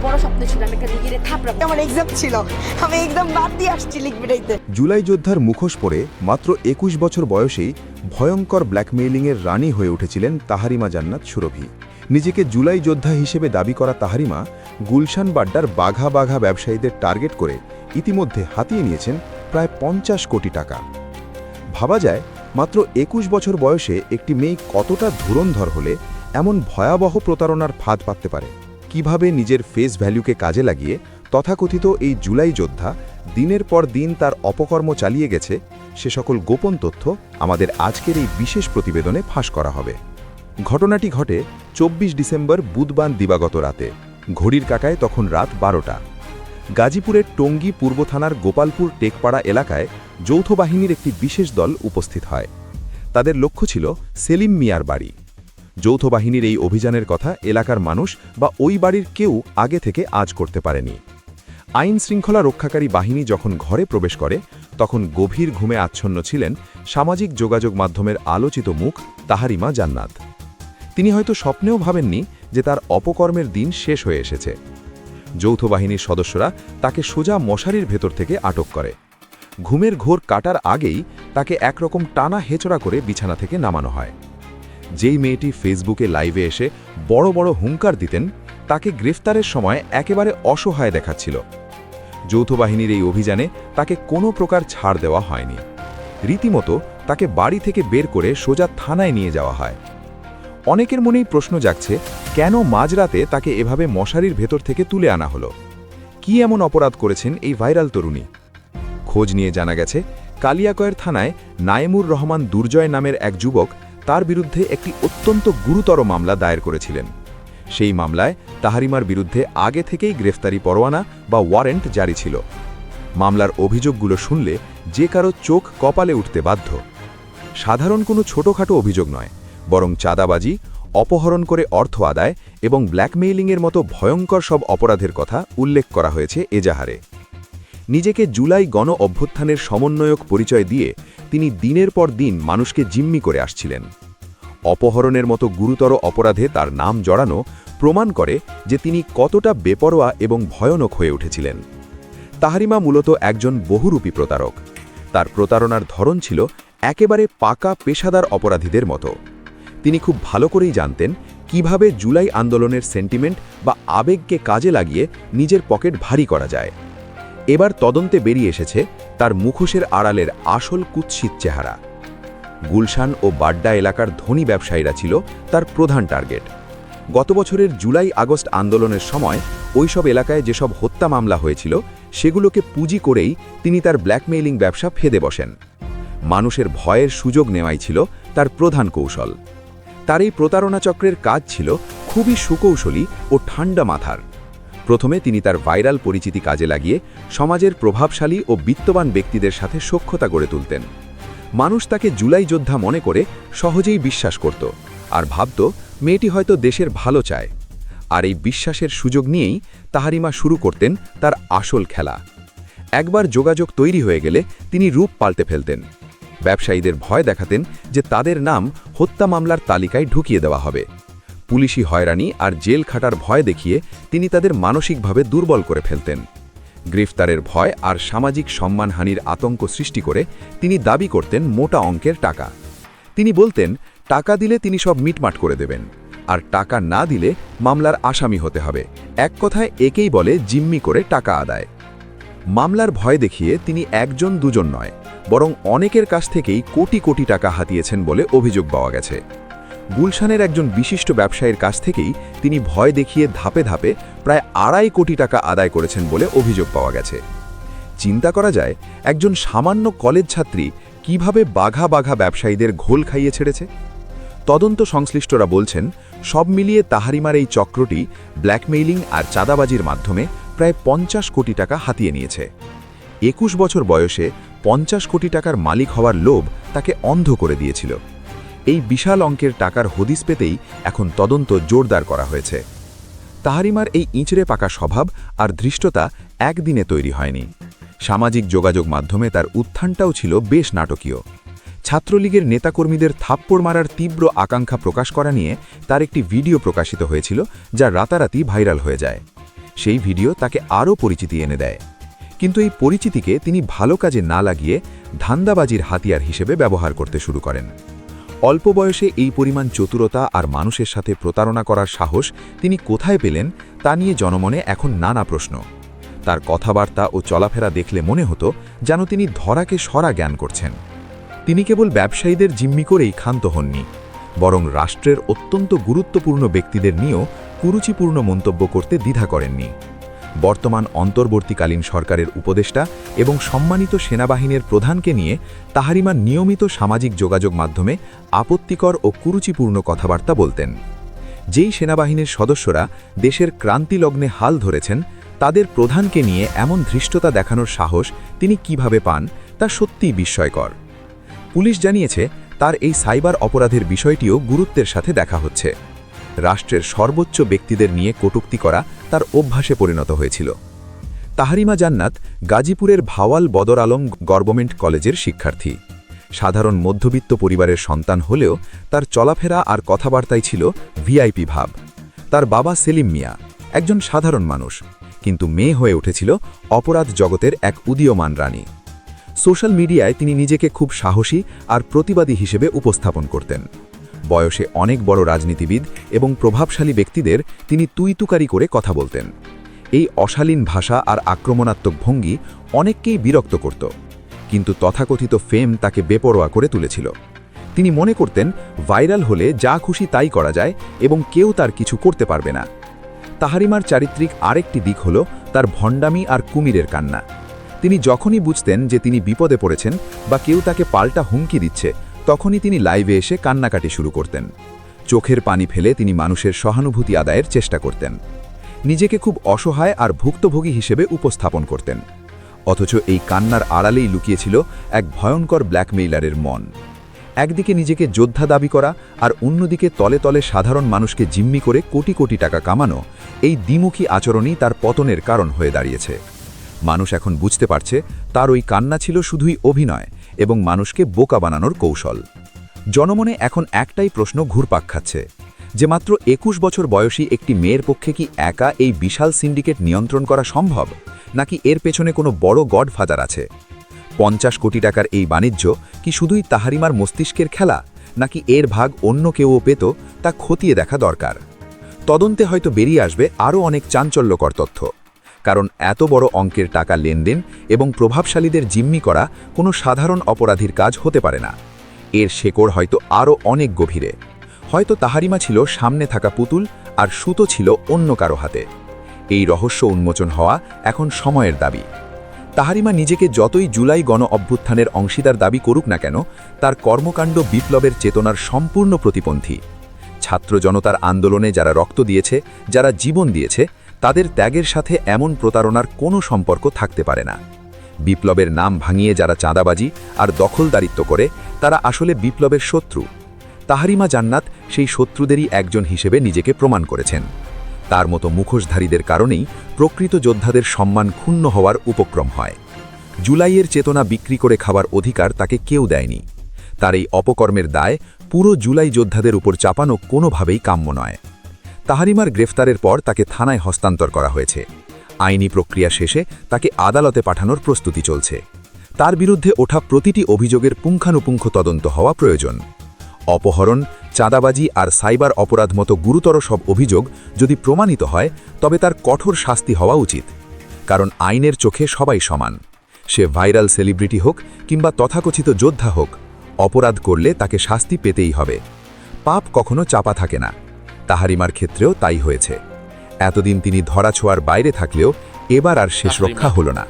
বড় স্বপ্ন ছিল আমি একটা লিগের থাপড়াবো। আমার এক্সাম ছিল, আমি এক্সাম বাদ দিয়ে আসছি লিখবিটাইতে। জুলাই যোদ্ধার মুখোশ পরে মাত্র ২১ বছর বয়সেই ভয়ঙ্কর ব্ল্যাকমেইলিংয়ের রানী হয়ে উঠেছিলেন তাহারিমা জান্নাত সুরভি। নিজেকে জুলাই যোদ্ধা হিসেবে দাবি করা তাহারিমা গুলশান বাড্ডার বাঘা বাঘা ব্যবসায়ীদের টার্গেট করে ইতিমধ্যে হাতিয়ে নিয়েছেন প্রায় ৫০ কোটি টাকা। ভাবা যায় মাত্র ২১ বছর বয়সে একটি মেয়ে কতটা ধুরন্ধর হলে এমন ভয়াবহ প্রতারণার ফাঁদ পাততে পারে। কিভাবে নিজের ফেস ভ্যালুকে কাজে লাগিয়ে তথাকথিত এই জুলাই যোদ্ধা দিনের পর দিন তার অপকর্ম চালিয়ে গেছে, সে সকল গোপন তথ্য আমাদের আজকের এই বিশেষ প্রতিবেদনে ফাঁস করা হবে। ঘটনাটি ঘটে ২৪ ডিসেম্বর বুধবার দিবাগত রাতে। ঘড়ির কাঁটায় তখন রাত ১২টা। গাজীপুরের টঙ্গী পূর্ব থানার গোপালপুর টেকপাড়া এলাকায় যৌথ বাহিনীর একটি বিশেষ দল উপস্থিত হয়। তাদের লক্ষ্য ছিল সেলিম মিয়ার বাড়ি। যৌথ বাহিনীর এই অভিযানের কথা এলাকার মানুষ বা ওই বাড়ির কেউ আগে থেকে আজ করতে পারেনি। আইন শৃঙ্খলা রক্ষাকারী বাহিনী যখন ঘরে প্রবেশ করে তখন গভীর ঘুমে আচ্ছন্ন ছিলেন সামাজিক যোগাযোগ মাধ্যমের আলোচিত মুখ তাহারিমা জান্নাত। তিনি হয়তো স্বপ্নেও ভাবেননি যে তার অপকর্মের দিন শেষ হয়ে এসেছে। যৌথ বাহিনীর সদস্যরা তাকে সোজা মশারির ভেতর থেকে আটক করে। ঘুমের ঘোর কাটার আগেই তাকে একরকম টানা হেচড়া করে বিছানা থেকে নামানো হয়। যেই মেয়েটি ফেসবুকে লাইভে এসে বড় বড় হুঙ্কার দিতেন, তাকে গ্রেফতারের সময় একেবারে অসহায় দেখাচ্ছিল। যৌথ বাহিনীর এই অভিযানে তাকে কোনো প্রকার ছাড় দেওয়া হয়নি। রীতিমতো তাকে বাড়ি থেকে বের করে সোজা থানায় নিয়ে যাওয়া হয়। অনেকের মনেই প্রশ্ন জাগছে, কেন মাঝরাতে তাকে এভাবে মশারির ভেতর থেকে তুলে আনা হলো? কি এমন অপরাধ করেছেন এই ভাইরাল তরুণী? খোঁজ নিয়ে জানা গেছে, কালিয়াকৈর থানায় নায়েমুর রহমান দুর্জয় নামের এক যুবক তার বিরুদ্ধে একটি অত্যন্ত গুরুতর মামলা দায়ের করেছিলেন। সেই মামলায় তাহারিমার বিরুদ্ধে আগে থেকেই গ্রেফতারি পরোয়ানা বা ওয়ারেন্ট জারি ছিল। মামলার অভিযোগগুলো শুনলে যে কারো চোখ কপালে উঠতে বাধ্য। সাধারণ কোনো ছোটখাটো অভিযোগ নয়, বরং চাঁদাবাজি, অপহরণ করে অর্থ আদায় এবং ব্ল্যাকমেইলিংয়ের মতো ভয়ঙ্কর সব অপরাধের কথা উল্লেখ করা হয়েছে এজাহারে। নিজেকে জুলাই গণ অভ্যুত্থানের সমন্বয়ক পরিচয় দিয়ে তিনি দিনের পর দিন মানুষকে জিম্মি করে আসছিলেন। অপহরণের মতো গুরুতর অপরাধে তার নাম জড়ানো প্রমাণ করে যে তিনি কতটা বেপরোয়া এবং ভয়ানক হয়ে উঠেছিলেন। তাহারিমা মূলত একজন বহুরূপী প্রতারক। তার প্রতারণার ধরন ছিল একেবারে পাকা পেশাদার অপরাধীদের মতো। তিনি খুব ভালো করেই জানতেন কিভাবে জুলাই আন্দোলনের সেন্টিমেন্ট বা আবেগকে কাজে লাগিয়ে নিজের পকেট ভারী করা যায়। এবার তদন্তে বেরিয়ে এসেছে তার মুখোশের আড়ালের আসল কুৎসিত চেহারা। গুলশান ও বাড্ডা এলাকার ধনী ব্যবসায়ীরা ছিল তার প্রধান টার্গেট। গত বছরের জুলাই আগস্ট আন্দোলনের সময় ওইসব এলাকায় যেসব হত্যা মামলা হয়েছিল সেগুলোকে পুঁজি করেই তিনি তার ব্ল্যাকমেইলিং ব্যবসা ফেদে বসেন। মানুষের ভয়ের সুযোগ নেওয়াই ছিল তার প্রধান কৌশল। তার এই প্রতারণা চক্রের কাজ ছিল খুবই সুকৌশলী ও ঠান্ডা মাথার। প্রথমে তিনি তার ভাইরাল পরিচিতি কাজে লাগিয়ে সমাজের প্রভাবশালী ও বিত্তবান ব্যক্তিদের সাথে সখ্যতা গড়ে তুলতেন। মানুষ তাকে জুলাই যোদ্ধা মনে করে সহজেই বিশ্বাস করত আর ভাবত মেয়েটি হয়তো দেশের ভালো চায়। আর এই বিশ্বাসের সুযোগ নিয়েই তাহারিমা শুরু করতেন তার আসল খেলা। একবার যোগাযোগ তৈরি হয়ে গেলে তিনি রূপ পাল্টে ফেলতেন। ব্যবসায়ীদের ভয় দেখাতেন যে তাদের নাম হত্যা মামলার তালিকায় ঢুকিয়ে দেওয়া হবে। পুলিশি হয়রানি আর জেল খাটার ভয় দেখিয়ে তিনি তাদের মানসিকভাবে দুর্বল করে ফেলতেন। গ্রেফতারের ভয় আর সামাজিক সম্মানহানির আতঙ্ক সৃষ্টি করে তিনি দাবি করতেন মোটা অঙ্কের টাকা। তিনি বলতেন টাকা দিলে তিনি সব মিটমাট করে দেবেন, আর টাকা না দিলে মামলার আসামি হতে হবে। এক কথায় একেই বলে জিম্মি করে টাকা আদায়। মামলার ভয় দেখিয়ে তিনি একজন দুজন নয়, বরং অনেকের কাছ থেকেই কোটি কোটি টাকা হাতিয়েছেন বলে অভিযোগ পাওয়া গেছে। গুলশানের একজন বিশিষ্ট ব্যবসায়ীর কাছ থেকেই তিনি ভয় দেখিয়ে ধাপে ধাপে প্রায় ২.৫ কোটি টাকা আদায় করেছেন বলে অভিযোগ পাওয়া গেছে। চিন্তা করা যায় একজন সামান্য কলেজ ছাত্রী কিভাবে বাঘা বাঘা ব্যবসায়ীদের ঘোল খাইয়ে ছেড়েছে। তদন্ত সংশ্লিষ্টরা বলছেন সব মিলিয়ে তাহারিমার এই চক্রটি ব্ল্যাকমেইলিং আর চাঁদাবাজির মাধ্যমে প্রায় ৫০ কোটি টাকা হাতিয়ে নিয়েছে। ২১ বছর বয়সে ৫০ কোটি টাকার মালিক হওয়ার লোভ তাকে অন্ধ করে দিয়েছিল। এই বিশাল অঙ্কের টাকার হদিস পেতেই এখন তদন্ত জোরদার করা হয়েছে। তাহারিমার এই ইঁচড়ে পাকা স্বভাব আর ধৃষ্টতা একদিনে তৈরি হয়নি। সামাজিক যোগাযোগ মাধ্যমে তার উত্থানটাও ছিল বেশ নাটকীয়। ছাত্রলীগের নেতাকর্মীদের থাপ্পড় মারার তীব্র আকাঙ্ক্ষা প্রকাশ করা নিয়ে তার একটি ভিডিও প্রকাশিত হয়েছিল, যা রাতারাতি ভাইরাল হয়ে যায়। সেই ভিডিও তাকে আরও পরিচিতি এনে দেয়। কিন্তু এই পরিচিতিকে তিনি ভালো কাজে না লাগিয়ে ধান্দাবাজির হাতিয়ার হিসেবে ব্যবহার করতে শুরু করেন। অল্প বয়সে এই পরিমাণ চতুরতা আর মানুষের সাথে প্রতারণা করার সাহস তিনি কোথায় পেলেন তা নিয়ে জনমনে এখন নানা প্রশ্ন। তার কথাবার্তা ও চলাফেরা দেখলে মনে হতো যেন তিনি ধরাকে সরা জ্ঞান করছেন। তিনি কেবল ব্যবসায়ীদের জিম্মি করেই ক্ষান্ত হননি, বরং রাষ্ট্রের অত্যন্ত গুরুত্বপূর্ণ ব্যক্তিদের নিয়েও কুরুচিপূর্ণ মন্তব্য করতে দ্বিধা করেননি। বর্তমান অন্তর্বর্তীকালীন সরকারের উপদেষ্টা এবং সম্মানিত সেনাবাহিনীর প্রধানকে নিয়ে তাহারিমা নিয়মিত সামাজিক যোগাযোগ মাধ্যমে আপত্তিকর ও কুরুচিপূর্ণ কথাবার্তা বলতেন। যেই সেনাবাহিনীর সদস্যরা দেশের ক্রান্তিলগ্নে হাল ধরেছেন, তাদের প্রধানকে নিয়ে এমন ধৃষ্টতা দেখানোর সাহস তিনি কিভাবে পান তা সত্যিই বিস্ময়কর। পুলিশ জানিয়েছে তার এই সাইবার অপরাধের বিষয়টিও গুরুত্বের সাথে দেখা হচ্ছে। রাষ্ট্রের সর্বোচ্চ ব্যক্তিদের নিয়ে কটূক্তি করা তার অভ্যাসে পরিণত হয়েছিল। তাহারিমা জান্নাত গাজীপুরের ভাওয়াল বদর আলম গভর্নমেন্ট কলেজের শিক্ষার্থী। সাধারণ মধ্যবিত্ত পরিবারের সন্তান হলেও তার চলাফেরা আর কথাবার্তায় ছিল ভিআইপি ভাব। তার বাবা সেলিম মিয়া একজন সাধারণ মানুষ, কিন্তু মেয়ে হয়ে উঠেছিল অপরাধ জগতের এক উদীয়মান রানী। সোশ্যাল মিডিয়ায় তিনি নিজেকে খুব সাহসী আর প্রতিবাদী হিসেবে উপস্থাপন করতেন। বয়সে অনেক বড় রাজনীতিবিদ এবং প্রভাবশালী ব্যক্তিদের তিনি তুইতুকারি করে কথা বলতেন। এই অশালীন ভাষা আর আক্রমণাত্মক ভঙ্গি অনেককেই বিরক্ত করত, কিন্তু তথাকথিত ফেম তাকে বেপরোয়া করে তুলেছিল। তিনি মনে করতেন ভাইরাল হলে যা খুশি তাই করা যায় এবং কেউ তার কিছু করতে পারবে না। তাহারিমার চারিত্রিক আরেকটি দিক হল তার ভণ্ডামি আর কুমিরের কান্না। তিনি যখনই বুঝতেন যে তিনি বিপদে পড়েছেন বা কেউ তাকে পাল্টা হুমকি দিচ্ছে, তখনই তিনি লাইভে এসে কান্নাকাটি শুরু করতেন। চোখের পানি ফেলে তিনি মানুষের সহানুভূতি আদায়ের চেষ্টা করতেন। নিজেকে খুব অসহায় আর ভুক্তভোগী হিসেবে উপস্থাপন করতেন। অথচ এই কান্নার আড়ালেই লুকিয়েছিল এক ভয়ঙ্কর ব্ল্যাকমেইলারের মন। একদিকে নিজেকে যোদ্ধা দাবি করা আর অন্যদিকে তলে তলে সাধারণ মানুষকে জিম্মি করে কোটি কোটি টাকা কামানো, এই দ্বিমুখী আচরণই তার পতনের কারণ হয়ে দাঁড়িয়েছে। মানুষ এখন বুঝতে পারছে তার ওই কান্না ছিল শুধুই অভিনয় এবং মানুষকে বোকা বানানোর কৌশল। জনমনে এখন একটাই প্রশ্ন ঘুরপাক খাচ্ছে, যে মাত্র 21 বছর বয়সী একটি মেয়ের পক্ষে কি একা এই বিশাল সিন্ডিকেট নিয়ন্ত্রণ করা সম্ভব, নাকি এর পেছনে কোনো বড় গডফাদার আছে? 50 কোটি টাকার এই বাণিজ্য কি শুধুই তাহারিমার মস্তিষ্কের খেলা, নাকি এর ভাগ অন্য কেউও পেত, তা খতিয়ে দেখা দরকার। তদন্তে হয়তো বেরিয়ে আসবে আরও অনেক চাঞ্চল্যকর তথ্য, কারণ এত বড় অঙ্কের টাকা লেনদেন এবং প্রভাবশালীদের জিম্মি করা কোনো সাধারণ অপরাধীর কাজ হতে পারে না। এর শেকড় হয়তো আরও অনেক গভীরে। হয়তো তাহারিমা ছিল সামনে থাকা পুতুল আর সুতো ছিল অন্য কারো হাতে। এই রহস্য উন্মোচন হওয়া এখন সময়ের দাবি। তাহারিমা নিজেকে যতই জুলাই গণ অভ্যুত্থানের অংশীদার দাবি করুক না কেন, তার কর্মকাণ্ড বিপ্লবের চেতনার সম্পূর্ণ প্রতিপন্থী। ছাত্র জনতার আন্দোলনে যারা রক্ত দিয়েছে, যারা জীবন দিয়েছে, তাদের ত্যাগের সাথে এমন প্রতারণার কোনো সম্পর্ক থাকতে পারে না। বিপ্লবের নাম ভাঙিয়ে যারা চাঁদাবাজি আর দখলদারিত্ব করে, তারা আসলে বিপ্লবের শত্রু। তাহারিমা জান্নাত সেই শত্রুদেরই একজন হিসেবে নিজেকে প্রমাণ করেছেন। তার মতো মুখোশধারীদের কারণেই প্রকৃত যোদ্ধাদের সম্মান ক্ষুণ্ণ হওয়ার উপক্রম হয়। জুলাইয়ের চেতনা বিক্রি করে খাবার অধিকার তাকে কেউ দেয়নি। তার এই অপকর্মের দায় পুরো জুলাই যোদ্ধাদের উপর চাপানো কোনোভাবেই কাম্য নয়। তাহারিমার গ্রেফতারের পর তাকে থানায় হস্তান্তর করা হয়েছে। আইনি প্রক্রিয়া শেষে তাকে আদালতে পাঠানোর প্রস্তুতি চলছে। তার বিরুদ্ধে ওঠা প্রতিটি অভিযোগের পুঙ্খানুপুঙ্খ তদন্ত হওয়া প্রয়োজন। অপহরণ, চাঁদাবাজি আর সাইবার অপরাধ মতো গুরুতর সব অভিযোগ যদি প্রমাণিত হয়, তবে তার কঠোর শাস্তি হওয়া উচিত। কারণ আইনের চোখে সবাই সমান। সে ভাইরাল সেলিব্রিটি হোক কিংবা তথাকথিত যোদ্ধা হোক, অপরাধ করলে তাকে শাস্তি পেতেই হবে। পাপ কখনো চাপা থাকে না। তাহারিমার ক্ষেত্রেও তাই হয়েছে। এতদিন তিনি ধরাছোঁয়ার বাইরে থাকলেও এবার আর শেষ রক্ষা হলো না।